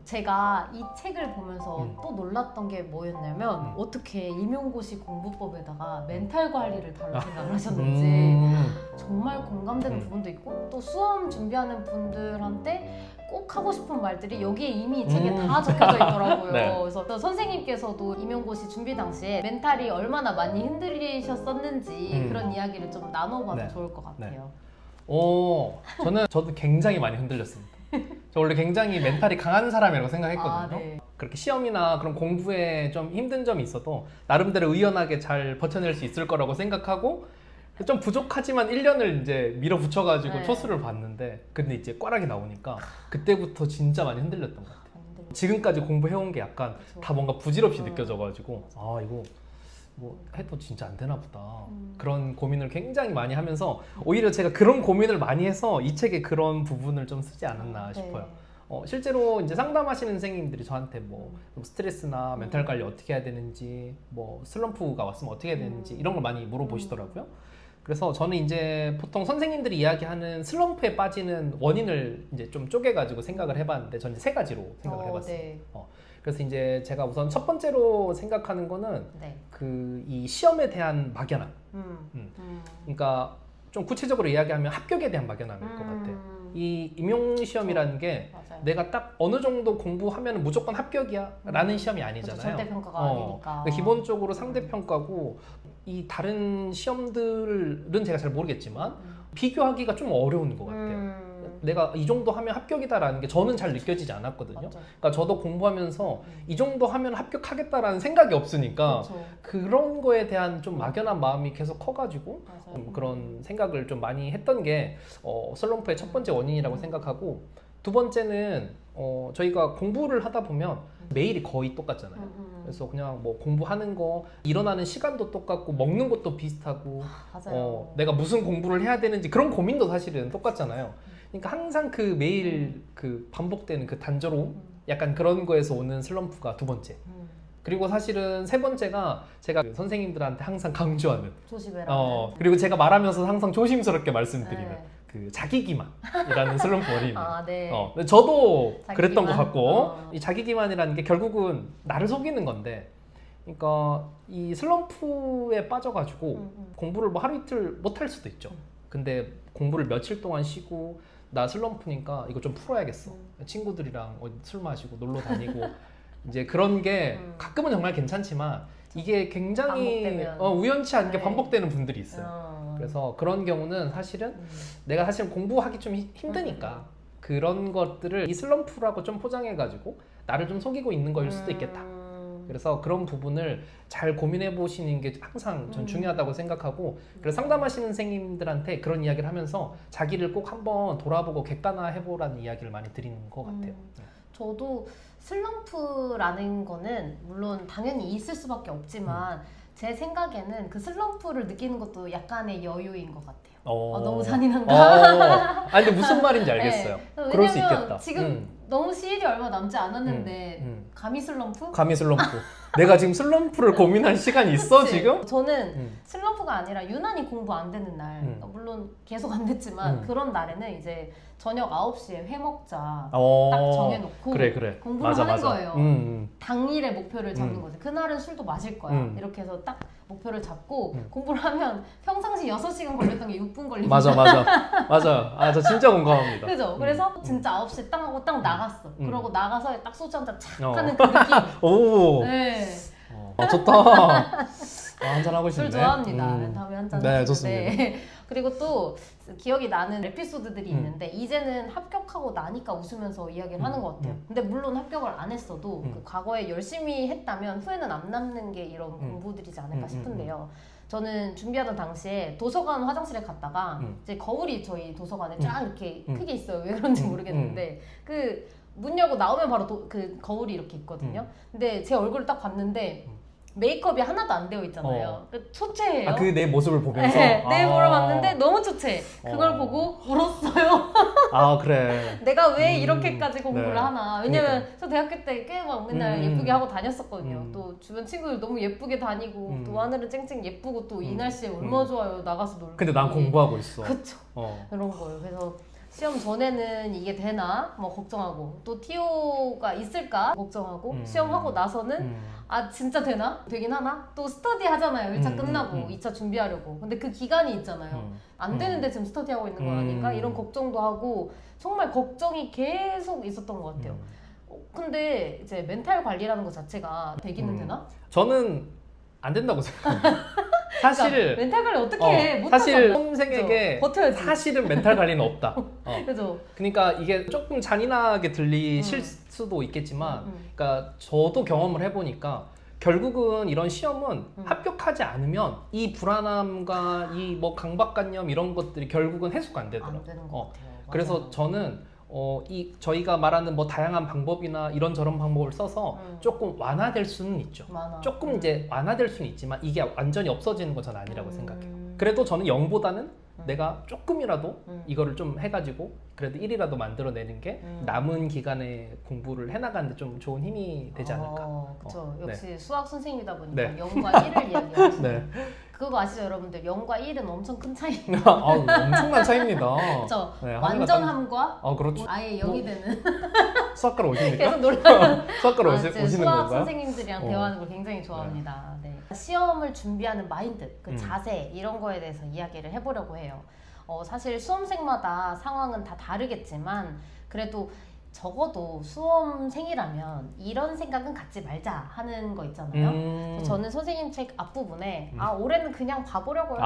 제가 이 책을 보면서 또 놀랐던 게 뭐였냐면 어떻게 임용고시 공부법에다가 멘탈 관리를 다룰 생각을 하셨는지 정말 공감되는 부분도 있고 또 수험 준비하는 분들한테 꼭 하고 싶은 말들이 여기에 이미 이 책에 다 적혀져 있더라고요. 네. 그래서 또 선생님께서도 임용고시 준비 당시에 멘탈이 얼마나 많이 흔들리셨었는지 그런 이야기를 좀 나눠봐도 네. 좋을 것 같아요. 저도 굉장히 많이 흔들렸습니다. 저 원래 굉장히 멘탈이 강한 사람이라고 생각했거든요. 네. 그렇게 시험이나 그런 공부에 좀 힘든 점이 있어도 나름대로 의연하게 잘 버텨낼 수 있을 거라고 생각하고 좀 부족하지만 1년을 이제 밀어붙여가지고 네. 초수를 봤는데 근데 이제 꽈락이 나오니까 그때부터 진짜 많이 흔들렸던 것 같아요. 지금까지 공부해온 게 약간 그쵸. 다 뭔가 부질없이 느껴져가지고 아 이거 뭐 해도 진짜 안 되나 보다 그런 고민을 굉장히 많이 하면서 오히려 제가 그런 고민을 많이 해서 이 책에 그런 부분을 좀 쓰지 않았나 싶어요. 실제로 이제 상담하시는 선생님들이 저한테 뭐 스트레스나 멘탈 관리 어떻게 해야 되는지 뭐 슬럼프가 왔으면 어떻게 해야 되는지 이런 걸 많이 물어보시더라고요. 그래서 저는 이제 보통 선생님들이 이야기하는 슬럼프에 빠지는 원인을 이제 좀 쪼개가지고 생각을 해봤는데 저는 이제 3가지로 생각을 해봤어요. 네. 그래서 이제 제가 우선 첫 번째로 생각하는 거는 네. 이 시험에 대한 막연함. 그러니까 좀 구체적으로 이야기하면 합격에 대한 막연함일 것 같아요. 이 임용시험이라는 게 맞아요. 내가 딱 어느 정도 공부하면 무조건 합격이야 라는 시험이 아니잖아요. 절대평가가 아니니까. 기본적으로 상대평가고 이 다른 시험들은 제가 잘 모르겠지만 비교하기가 좀 어려운 것 같아요. 내가 이 정도 하면 합격이다라는 게 저는 잘 느껴지지 않았거든요. 맞죠. 그러니까 저도 공부하면서 이 정도 하면 합격하겠다라는 생각이 없으니까 그쵸. 그런 거에 대한 좀 막연한 마음이 계속 커가지고 그런 생각을 좀 많이 했던 게 슬럼프의 첫 번째 원인이라고 생각하고 두 번째는 저희가 공부를 하다 보면 매일이 거의 똑같잖아요. 그래서 그냥 뭐 공부하는 거 일어나는 시간도 똑같고 먹는 것도 비슷하고 맞아요. 내가 무슨 공부를 해야 되는지 그런 고민도 사실은 똑같잖아요. 그러니까 항상 그 매일 그 반복되는 그 단조로움 약간 그런 거에서 오는 슬럼프가 두 번째. 그리고 사실은 세 번째가 제가 그 선생님들한테 항상 강조하는 조심해라. 그리고 제가 말하면서 항상 조심스럽게 말씀드리는 네. 그 자기기만이라는 슬럼프 원인이에요. 네. 근데 저도 자기기만? 그랬던 것 같고 이 자기기만이라는 게 결국은 나를 속이는 건데 그러니까 이 슬럼프에 빠져가지고 공부를 뭐 하루 이틀 못 할 수도 있죠. 근데 공부를 며칠 동안 쉬고 나 슬럼프니까 이거 좀 풀어야겠어. 친구들이랑 술 마시고 놀러 다니고 이제 그런 게 가끔은 정말 괜찮지만 이게 굉장히 우연치 않게 네. 반복되는 분들이 있어요. 그래서 그런 경우는 사실은 내가 사실 공부하기 좀 힘드니까 그런 것들을 이 슬럼프라고 좀 포장해가지고 나를 좀 속이고 있는 거일 수도 있겠다. 그래서 그런 부분을 잘 고민해 보시는 게 항상 전 중요하다고 생각하고 그래서 상담하시는 선생님들한테 그런 이야기를 하면서 자기를 꼭 한번 돌아보고 객관화해 보라는 이야기를 많이 드리는 것 같아요. 저도 슬럼프라는 거는 물론 당연히 있을 수밖에 없지만 제 생각에는 그 슬럼프를 느끼는 것도 약간의 여유인 것 같아요. 너무 잔인한가? 근데 무슨 말인지 알겠어요. 네. 그럴 수 왜냐면 있겠다. 지금 너무 시일이 얼마 남지 않았는데 감히 슬럼프? 감히 슬럼프. 내가 지금 슬럼프를 고민할 시간이 있어 그치? 지금? 저는 슬럼프가 아니라 유난히 공부 안 되는 날 물론 계속 안 됐지만 그런 날에는 이제 저녁 9시에 회 먹자 딱 정해놓고 그래. 공부를 맞아, 하는 맞아. 거예요. 당일에 목표를 잡는 거지. 그날은 술도 마실 거야. 이렇게 해서 딱 목표를 잡고 공부를 하면 평상시 6시간 걸렸던 게 6분 걸립니다. 맞아. 저 진짜 공감합니다. 그죠? 그래서 진짜 9시에 딱 하고 딱 나갔어. 그러고 나가서 딱 소주 한잔 착 하는 그 느낌. 오. 네. 좋다. 한잔 하고 싶네. 술 좋아합니다. 다음에 한잔. 네, 좋습니다. 그리고 또 기억이 나는 에피소드들이 있는데 이제는 합격하고 나니까 웃으면서 이야기를 하는 것 같아요. 근데 물론 합격을 안 했어도 그 과거에 열심히 했다면 후회는 안 남는 게 이런 공부들이지 않을까 싶은데요. 저는 준비하던 당시에 도서관 화장실에 갔다가 이제 거울이 저희 도서관에 쫙 이렇게 크게 있어요. 왜 그런지 모르겠는데 그 문 열고 나오면 바로 그 거울이 이렇게 있거든요. 근데 제 얼굴을 딱 봤는데 메이크업이 하나도 안 되어 있잖아요. 초췌해요. 그 내 모습을 보면서? 네, 내 모습을 봤는데 너무 초췌해. 그걸 보고 울었어요. 그래. 내가 왜 이렇게까지 공부를 네. 하나. 왜냐면 저 대학교 때 꽤 막 맨날 예쁘게 하고 다녔었거든요. 또 주변 친구들 너무 예쁘게 다니고 또 하늘은 쨍쨍 예쁘고 또 이 날씨에 얼마나 좋아요. 나가서 놀고. 근데 난 공부하고 있어. 그쵸. 그런 거예요. 그래서 시험 전에는 이게 되나 뭐 걱정하고 또 TO가 있을까 걱정하고 시험하고 나서는 아 진짜 되나? 되긴 하나? 또 스터디 하잖아요. 1차 끝나고 2차 준비하려고. 근데 그 기간이 있잖아요. 안 되는데 지금 스터디하고 있는 거 아닌가? 이런 걱정도 하고 정말 걱정이 계속 있었던 것 같아요. 근데 이제 멘탈 관리라는 것 자체가 되기는 되나? 저는 안 된다고 생각합니다. 사실 그러니까 멘탈 관리 어떻게 해? 못 사실 하잖아. 수험생에게 버텨야지. 사실은 멘탈 관리는 없다. 그죠? 그러니까 이게 조금 잔인하게 들리실 수도 있겠지만, 그러니까 저도 경험을 해보니까 결국은 이런 시험은 합격하지 않으면 이 불안함과 이 뭐 강박관념 이런 것들이 결국은 해소가 안 되더라고요. 안 되는 것 같아요. 그래서 맞아요. 저는 저희가 말하는 뭐 다양한 방법이나 이런저런 방법을 써서 조금 완화될 수는 있죠. 조금 이제 완화될 수는 있지만 이게 완전히 없어지는 건 저는 아니라고 생각해요. 그래도 저는 0보다는 내가 조금이라도 이거를 좀 해가지고 그래도 1이라도 만들어내는 게 남은 기간에 공부를 해나가는데 좀 좋은 힘이 되지 않을까. 그렇죠. 역시 수학 선생님이다 보니까 네. 0과 1을 이야기하시는 네. 그거 아시죠 여러분들? 0과 1은 엄청 큰 차이. 엄청난 차이입니다. 그렇죠. 네, 완전함과 그렇죠. 아예 0이 되는 수학과로 오십니까? 계속 놀라는 수학과로 제가 오시는 수학 건가요? 선생님들이랑 대화하는 걸 굉장히 좋아합니다. 네. 시험을 준비하는 마인드, 그 자세 이런 거에 대해서 이야기를 해보려고 해요. 사실 수험생마다 상황은 다 다르겠지만 그래도 적어도 수험생이라면 이런 생각은 갖지 말자 하는 거 있잖아요. 그래서 저는 선생님 책 앞부분에 올해는 그냥 봐보려고요.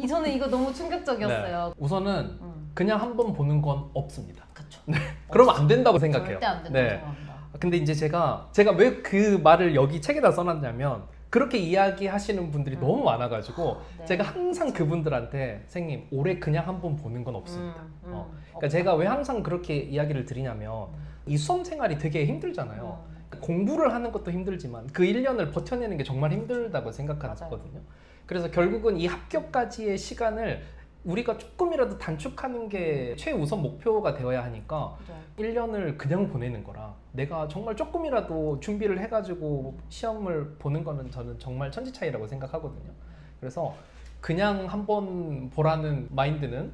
저는 이거 너무 충격적이었어요. 네. 우선은 그냥 한번 보는 건 없습니다. 그렇죠. 그러면 안 된다고 생각해요. 절대 안 된다고 생각합니다. 근데 이제 제가 왜 그 말을 여기 책에다 써놨냐면 그렇게 이야기하시는 분들이 너무 많아가지고 네. 제가 항상 그분들한테 선생님 올해 그냥 한번 보는 건 없습니다. 그러니까 제가 왜 항상 그렇게 이야기를 드리냐면 이 수험 생활이 되게 힘들잖아요. 공부를 하는 것도 힘들지만 그 1년을 버텨내는 게 정말 힘들다고 생각하거든요. 그래서 결국은 이 합격까지의 시간을 우리가 조금이라도 단축하는 게 최우선 목표가 되어야 하니까 1년을 그냥 보내는 거라 내가 정말 조금이라도 준비를 해가지고 시험을 보는 거는 저는 정말 천지차이라고 생각하거든요. 그래서 그냥 한번 보라는 마인드는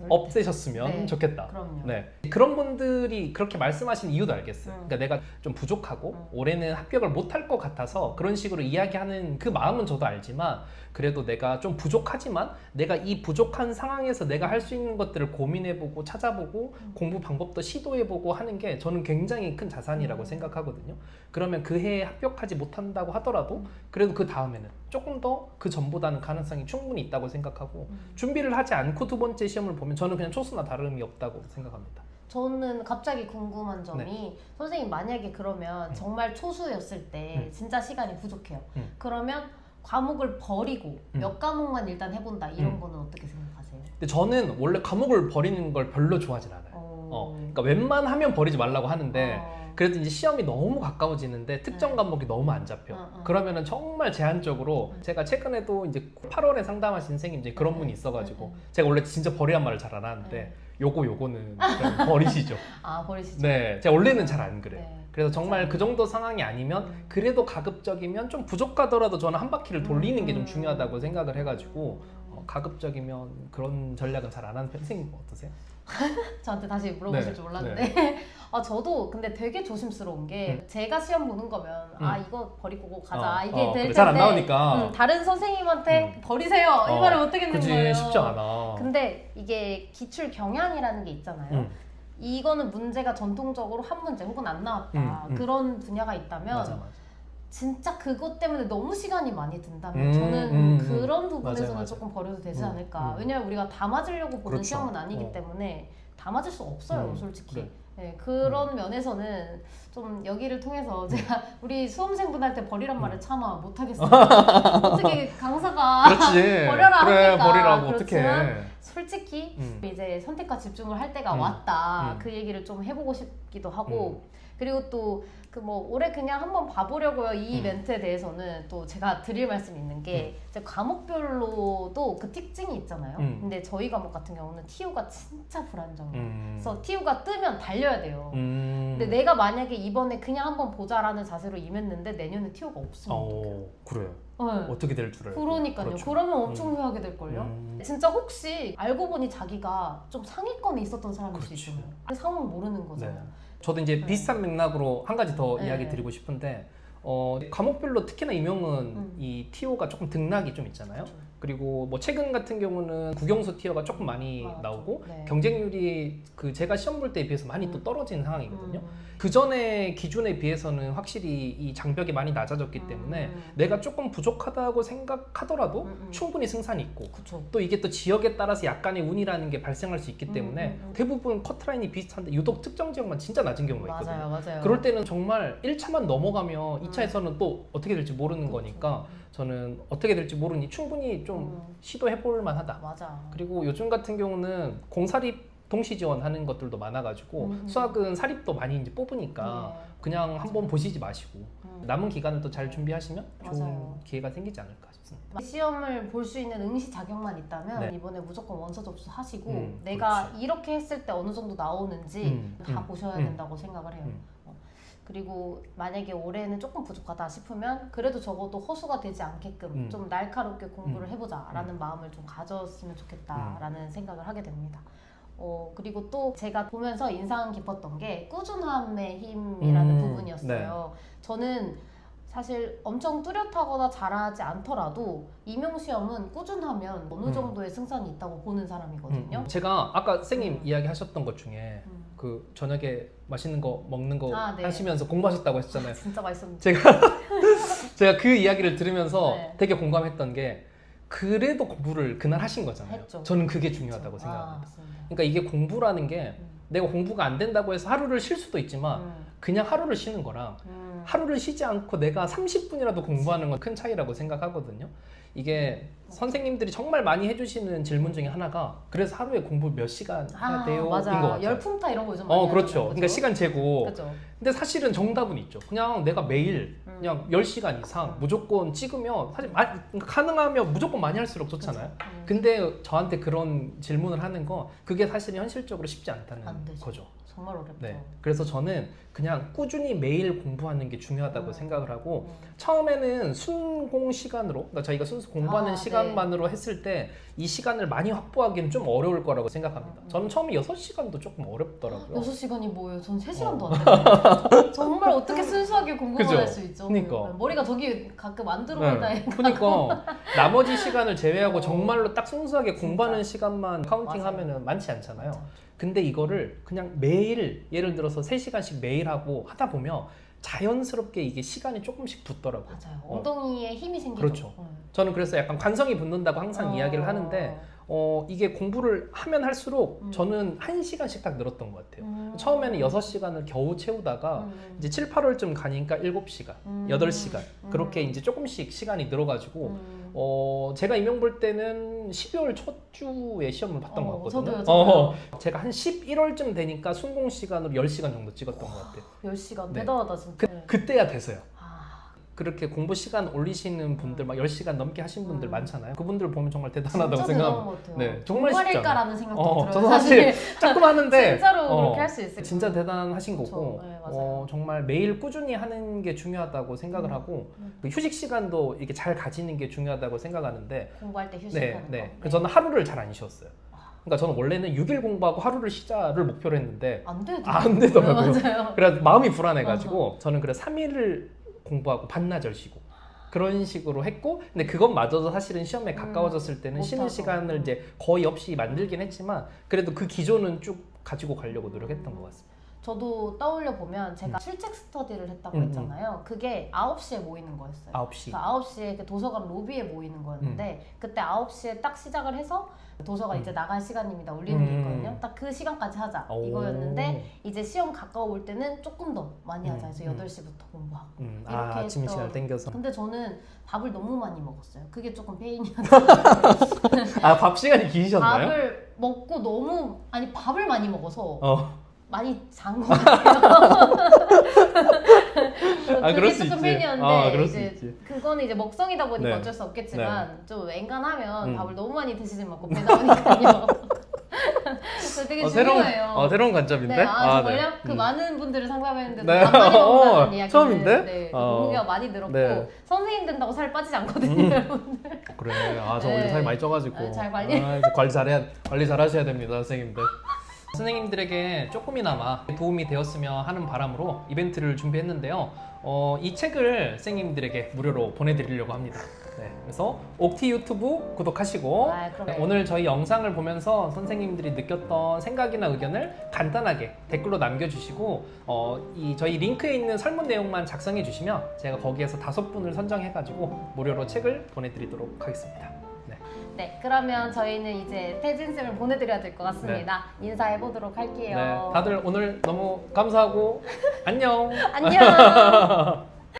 없애셨으면 네, 좋겠다. 그럼요. 네. 그런 분들이 그렇게 말씀하시는 이유도 알겠어요. 그러니까 내가 좀 부족하고 올해는 합격을 못할 것 같아서 그런 식으로 이야기하는 그 마음은 저도 알지만 그래도 내가 좀 부족하지만 내가 이 부족한 상황에서 내가 할 수 있는 것들을 고민해보고 찾아보고 공부 방법도 시도해보고 하는 게 저는 굉장히 큰 자산이라고 생각하거든요. 그러면 그 해에 합격하지 못한다고 하더라도 그래도 그 다음에는 조금 더 그 전보다는 가능성이 충분히 있다고 생각하고 준비를 하지 않고 두 번째 시험을 보면 저는 그냥 초수나 다름이 없다고 생각합니다. 저는 갑자기 궁금한 점이 선생님 만약에 그러면 정말 초수였을 때 진짜 시간이 부족해요. 그러면 과목을 버리고 몇 과목만 일단 해본다 이런 거는 어떻게 생각하세요? 근데 저는 원래 과목을 버리는 걸 별로 좋아하진 않아요. 그러니까 웬만하면 버리지 말라고 하는데 그래도 이제 시험이 너무 가까워지는데 특정 과목이 너무 안 잡혀. 그러면은 정말 제한적으로 제가 최근에도 이제 8월에 상담하신 선생님 이제 그런 분이 있어가지고 제가 원래 진짜 버리란 말을 잘 안 하는데 요거는 그냥 버리시죠. 버리시죠. 네, 제가 원래는 잘 안 그래요. 네. 그래서 정말 그 정도 상황이 아니면 그래도 가급적이면 좀 부족하더라도 저는 한 바퀴를 돌리는 게 좀 중요하다고 생각을 해가지고 가급적이면 그런 전략은 잘 안 하는 편. 선생님 어떠세요? 저한테 다시 물어보실 네, 줄 몰랐는데 저도 근데 되게 조심스러운 게 제가 시험 보는 거면 이거 버리고 가자 이게 될 텐데 잘 안 나오니까 다른 선생님한테 버리세요 이 말을 못 하겠는 그치, 거예요. 쉽지 않아. 근데 이게 기출 경향이라는 게 있잖아요. 이거는 문제가 전통적으로 한 문제 혹은 안 나왔다 그런 분야가 있다면 맞아. 진짜 그것 때문에 너무 시간이 많이 든다면 저는 그런 부분에서는 맞아. 조금 버려도 되지 않을까. 왜냐면 우리가 다 맞으려고 보는 그렇죠. 시험은 아니기 때문에 다 맞을 수 없어요 솔직히. 그래. 네, 그런 면에서는 좀 여기를 통해서 제가 우리 수험생분한테 버리란 말을 차마 못하겠어요. 어떻게 강사가 그렇지. 버려라 그래, 하니까. 버리라고 그렇지만 어떡해. 솔직히 이제 선택과 집중을 할 때가 왔다 그 얘기를 좀 해보고 싶긴 싶기도 하고 그리고 또 그 뭐 올해 그냥 한번 봐보려고요. 이 멘트에 대해서는 또 제가 드릴 말씀이 있는 게 이제 과목별로도 그 특징이 있잖아요. 근데 저희 과목 같은 경우는 TU가 진짜 불안정해요. 그래서 TU가 뜨면 달려야 돼요. 근데 내가 만약에 이번에 그냥 한번 보자라는 자세로 임했는데 내년에 TU가 없으면 어떡해요? 그래요. 네. 어떻게 될 줄 알고. 그러니까요. 그렇죠. 그러면 엄청 후회하게 될걸요. 진짜 혹시 알고 보니 자기가 좀 상위권에 있었던 사람일 수 그렇지. 있잖아요. 그 상황 모르는 거잖아요. 네. 저도 이제 비슷한 맥락으로 한 가지 더 네. 이야기 드리고 싶은데 과목별로 특히나 임용은 이 TO가 조금 등락이 좀 있잖아요. 그렇죠. 그리고 뭐 최근 같은 경우는 국영수 티어가 조금 많이 맞아. 나오고 네. 경쟁률이 그 제가 시험 볼 때에 비해서 많이 또 떨어진 상황이거든요. 그 전에 기준에 비해서는 확실히 이 장벽이 많이 낮아졌기 때문에 내가 조금 부족하다고 생각하더라도 충분히 승산이 있고 그쵸. 또 이게 또 지역에 따라서 약간의 운이라는 게 발생할 수 있기 때문에 대부분 커트라인이 비슷한데 유독 특정 지역만 진짜 낮은 경우가 있거든요. 맞아요. 그럴 때는 정말 1차만 넘어가면 2차에서는 또 어떻게 될지 모르는 거니까 저는 어떻게 될지 모르니 충분히 좀 시도해 볼 만하다. 맞아. 그리고 요즘 같은 경우는 공사립 동시 지원하는 것들도 많아가지고 수학은 사립도 많이 이제 뽑으니까 그냥 한번 보시지 마시고 남은 기간을 또 잘 준비하시면 좋은 맞아요. 기회가 생기지 않을까 싶습니다. 시험을 볼 수 있는 응시 자격만 있다면 네. 이번에 무조건 원서 접수하시고 내가 그렇지. 이렇게 했을 때 어느 정도 나오는지 다 보셔야 음. 된다고 생각을 해요. 그리고 만약에 올해는 조금 부족하다 싶으면 그래도 적어도 허수가 되지 않게끔 좀 날카롭게 공부를 해보자라는 마음을 좀 가졌으면 좋겠다라는 생각을 하게 됩니다. 그리고 또 제가 보면서 인상 깊었던 게 꾸준함의 힘이라는 부분이었어요. 저는 사실 엄청 뚜렷하거나 잘하지 않더라도 임용시험은 꾸준하면 어느 정도의 승산이 있다고 보는 사람이거든요. 제가 아까 선생님 이야기하셨던 것 중에 그 저녁에 맛있는 거 먹는 거 네. 하시면서 공부하셨다고 했잖아요. 진짜 맛있었는데. 제가 그 이야기를 들으면서 네. 되게 공감했던 게 그래도 공부를 그날 하신 거잖아요. 했죠. 저는 그게 중요하다고 생각합니다. 맞습니다. 그러니까 이게 공부라는 게 내가 공부가 안 된다고 해서 하루를 쉴 수도 있지만 그냥 하루를 쉬는 거랑 하루를 쉬지 않고 내가 30분이라도 공부하는 건 큰 차이라고 생각하거든요. 이게 선생님들이 정말 많이 해주시는 질문 중에 하나가 그래서 하루에 공부 몇 시간 해야 돼요? 맞아. 인 것 같아요. 열품타 이런 거 요즘 많이 그렇죠. 하잖아요, 그러니까 시간 재고. 그죠? 근데 사실은 정답은 있죠. 그냥 내가 매일 그냥 10시간 이상 무조건 찍으면 사실 가능하면 무조건 많이 할수록 좋잖아요. 근데 저한테 그런 질문을 하는 거 그게 사실 현실적으로 쉽지 않다는 안 되죠. 거죠. 정말 어렵죠. 네. 그래서 저는 그냥 꾸준히 매일 공부하는 게 중요하다고 생각을 하고 처음에는 순공 시간으로 그러니까 저희가 순수 공부하는 시간만으로 했을 때 이 시간을 많이 확보하기는 좀 어려울 거라고 생각합니다. 저는 처음에 6시간도 조금 어렵더라고요. 6시간이 뭐예요? 전 3시간도 안 되는데 정말 어떻게 순수하게 공부만 그죠? 할 수 있죠? 그러니까. 머리가 저기 가끔 안 들어온다 네. 그러니까 나머지 시간을 제외하고 정말로 딱 순수하게 공부하는 시간만 카운팅하면은 많지 않잖아요. 근데 이거를 그냥 매일 예를 들어서 3시간씩 매일 하고 하다 보면 자연스럽게 이게 시간이 조금씩 붙더라고요. 맞아요. 엉덩이에 힘이 생기죠. 그렇죠. 저는 그래서 약간 관성이 붙는다고 항상 이야기를 하는데 이게 공부를 하면 할수록 저는 1시간씩 딱 늘었던 것 같아요. 처음에는 6시간을 겨우 채우다가 이제 7, 8월쯤 가니까 7시간, 8시간 그렇게 이제 조금씩 시간이 늘어가지고 제가 임용 볼 때는 12월 첫 주에 시험을 봤던 것 같거든요. 저도요. 제가 한 11월쯤 되니까 순공 시간으로 10시간 정도 찍었던 것 같아요. 10시간 네. 대단하다 진짜. 그때야 돼서요. 아, 그렇게 공부 시간 올리시는 분들 막 10시간 넘게 하신 분들 많잖아요. 그분들 보면 정말 대단하다고 진짜 생각합니다. 대단한 것 같아요. 네, 정말 쉽지 않아요. 정말일까라는 생각도 들어요. 저도 사실 조금 하는데 진짜로 그렇게 할 수 있을 진짜 대단하신 거고 네, 맞아요. 정말 매일 꾸준히 하는 게 중요하다고 생각을 하고 그 휴식 시간도 이게 잘 가지는 게 중요하다고 생각하는데 공부할 때 휴식하는 거. 그래서 저는 하루를 잘 안 쉬었어요. 그러니까 저는 원래는 6일 공부하고 하루를 쉬자를 목표로 했는데 안 되더라고요. 맞아요. 그래서 마음이 불안해가지고 저는 그래 3일을 공부하고 반나절 쉬고 그런 식으로 했고 근데 그것마저도 사실은 시험에 가까워졌을 때는 쉬는 시간을 이제 거의 없이 만들긴 했지만 그래도 그 기조는 쭉 가지고 가려고 노력했던 것 같습니다. 저도 떠올려 보면 제가 출첵 스터디를 했다고 했잖아요. 그게 9시에 모이는 거였어요. 9시. 9시에 그 도서관 로비에 모이는 거였는데 그때 9시에 딱 시작을 해서 도서관 이제 나갈 시간입니다. 올리는 게 있거든요. 딱 그 시간까지 하자 이거였는데 이제 시험 가까워올 때는 조금 더 많이 하자 해서 8시부터 공부하고 이렇게 아침 시간을 땡겨서. 근데 저는 밥을 너무 많이 먹었어요. 그게 조금 페인이었어요. 밥 시간이 기셨나요? 밥을 먹고 밥을 많이 먹어서 많이 잔 것 같아요. 아, 그게 그럴 수 조금 있지. 팬이었는데 아, 그럴 수 이제 있지. 그거는 이제 먹성이다 보니까 네. 어쩔 수 없겠지만 좀 엔간하면 음. 밥을 너무 많이 드시지 말고 배 나오니까요. 그래서 되게 중요해요. 새로운 관점인데? 네, 정말요? 네. 그 많은 분들을 상담했는데도 네. 밥 많이 먹는다는 이야기를 처음인데? 네, 어. 공유가 많이 들었고 네. 선생님 된다고 살 빠지지 않거든요, 여러분들. 그래. 아, 저 네. 원래 살이 많이 쪄가지고. 아, 잘 관리. 이제 관리 잘하셔야 됩니다, 선생님들. 선생님들에게 조금이나마 도움이 되었으면 하는 바람으로 이벤트를 준비했는데요. 이 책을 선생님들에게 무료로 보내드리려고 합니다. 네, 그래서 옥티 유튜브 구독하시고 그럼요. 오늘 저희 영상을 보면서 선생님들이 느꼈던 생각이나 의견을 간단하게 댓글로 남겨주시고 저희 링크에 있는 설문 내용만 작성해 주시면 제가 거기에서 5분을 선정해가지고 무료로 책을 보내드리도록 하겠습니다. 네, 그러면 저희는 이제 태진쌤을 보내드려야 될 것 같습니다. 인사해보도록 할게요. 네, 다들 오늘 너무 감사하고 안녕. 안녕.